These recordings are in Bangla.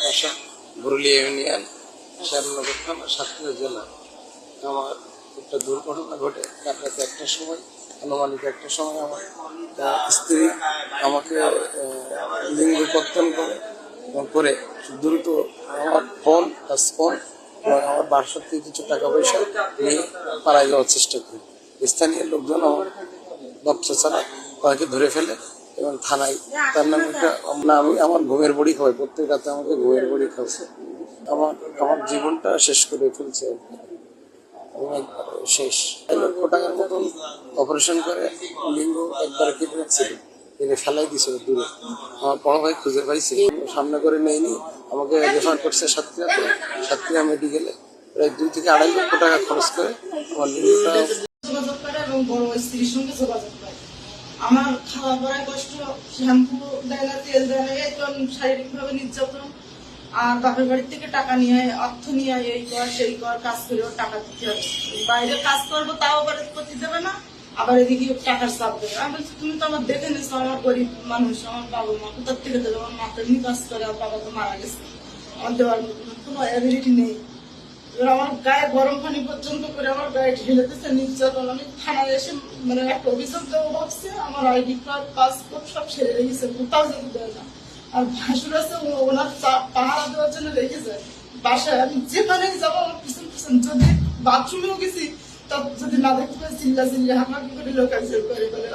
বাসা বরুলিয়া ইউনিয়ন, শ্যামনগর থানা, সাতক্ষীরা জেলা। আমার একটা দুর্ঘটনা ঘটে কাল রাতে একটার সময়, আনুমানিক একটার সময় আমার স্ত্রী আমাকে লিঙ্গ কর্তন করে দ্রুত আমার ফোন এবং আমার বাসার থেকে কিছু টাকা পয়সা নিয়ে পালায় যাওয়ার চেষ্টা করি। স্থানীয় লোকজন আমার ব্যবসা ছাড়া তাকে ধরে ফেলে এবং থানায় তার নামে একটা আমি আমার ঘুমের বড়ি খাওয়াই, প্রত্যেক রাতে আমাকে ঘুমের বড়ি খাওয়াছে। আমার জীবনটা শেষ করে ফেলছে এবং শেষ। 1 লক্ষ টাকার মতন অপারেশন করে লিঙ্গ একবার কেটে রাখছিল, কেটে ফেলাই দিয়েছিল দূরে। আমার বড় ভাই খুঁজে পাইছে, সামনে করে নেয়নি, আমাকে রেফার করছে সাতক্ষীরা মেডিকেলে। প্রায় 2 থেকে 2.5 লক্ষ টাকা খরচ করে আমার লিঙ্গটা। এবং বড় স্ত্রীর সঙ্গে যোগাযোগ করে। আমার খাওয়া পড়ায় কষ্ট, শ্যাম্পু দেয় না, তেল দেয় না, একদম শারীরিক ভাবে নির্যাতন। আর বাপের বাড়ির থেকে টাকা নিয়ে, অর্থ নিয়ে, এই কর সেই কর, কাজ করেও টাকা দিতে হবে। বাইরে কাজ করবো তাও আবার করতে দেবে না, আবার এদিকে টাকার চাপ দেবে। আমি বলছি তুমি তো আমার দেখে নিছো, আমার গরিব মানুষ, আমার বাবা মা কোথার থেকে দেবে? আমার মাকে নিয়ে কাজ করে, আমার বাবা তো মারা গেছে, আমার দেওয়ার কোনো অ্যাবিলিটি নেই। আমার গায়ে গরম পানি পর্যন্ত করে আমার গায়ে ঢেলে দিচ্ছে, নির্যাতন। আমি থানায় এসে মানে একটা অভিযোগ দেবো ভাবছে, আমার আইডি কার্ড, পাসপোর্ট সব ছেড়ে রেখেছে, কোথাও যেতে দেয় না। আর ভাসুর আছে ওনার পাহারা দেওয়ার জন্য রেখেছে বাসায়। আমি যেখানেই যাবো আমার পিছন পিছন, যদি বাথরুমেও গেছি তা যদি না দেখতে চিল্লা হাঁকাহাঁকি করে লোক অ্যাকসেপ্ট করে বলে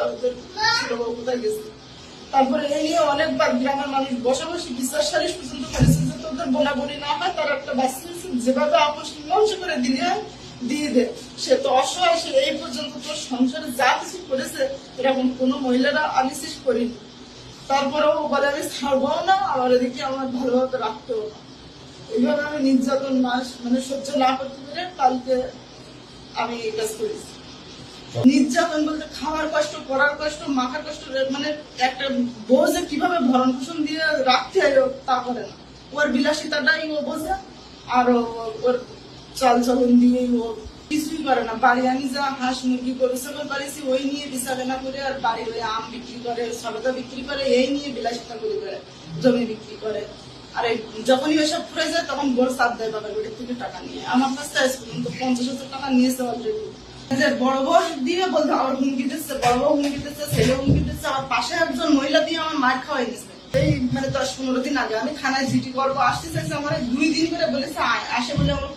ছোট বউ কোথায় গেছে। তারপরে এই নিয়ে অনেকবার গ্রামের মানুষ বসাবসি বিচার সালিশ পর্যন্ত করেছে যে তোদের বোনাবনি না হয়, তার একটা বাচ্চা যেভাবে আপোষ মীমাংস করে দিলে হয় দিয়ে দে। সে তো অসহায়, সে এই পর্যন্ত তোর সংসারে যা কিছু করেছে এরকম কোনো মহিলারা আমি শেষ করিনি। তারপরেও বলে আমি ছাড়বো না, আবার এদিকে আমার ভালোভাবে রাখতেও না। এইভাবে আমি নির্যাতন মাস মানে সহ্য না করতে পেরে কালকে আমি এই কাজ করেছি। নির্যাতন বলতে খাওয়ার কষ্ট, পড়ার কষ্ট, মাখার কষ্ট। মানে একটা বউ যে কিভাবে ভরণ পোষণ দিয়ে রাখতে হয় তা করে না। ওর বিলাসিতাটাই ও বোঝে, আর ওর চাল চলন দিয়েই ও কিছুই করে না। বাড়ি আমি যা হাঁস মুরগি গরু ছাগল পালিয়েছি ওই নিয়ে বিচারেনা করে, আর বাড়ি ওই আম বিক্রি করে, সবেদা বিক্রি করে, এই নিয়ে বিলাসিতা করে করে জমি বিক্রি করে। আর যখনই ওইসব ফুরে যায় তখন বড় চাপ দেয় বাবার বাড়ির থেকে টাকা নিয়ে। আমার কাছে আজ পর্যন্ত 50,000 টাকা নিয়েছে অলরেডি। বড় বউ দিয়ে বলতে আমার হুমকি দিচ্ছে, বড় বউ হুমকি দিচ্ছে, ছেলে হুমকি দিচ্ছে। আমার পাশে একজন মহিলা দিয়ে আমার মার খাওয়াই দিচ্ছে। এই মানে 10-15 দিন আগে আমি থানায় জিডি করবো আসতে চাইছে, আমার 2 দিন করে বলেছে আসে বলে আমার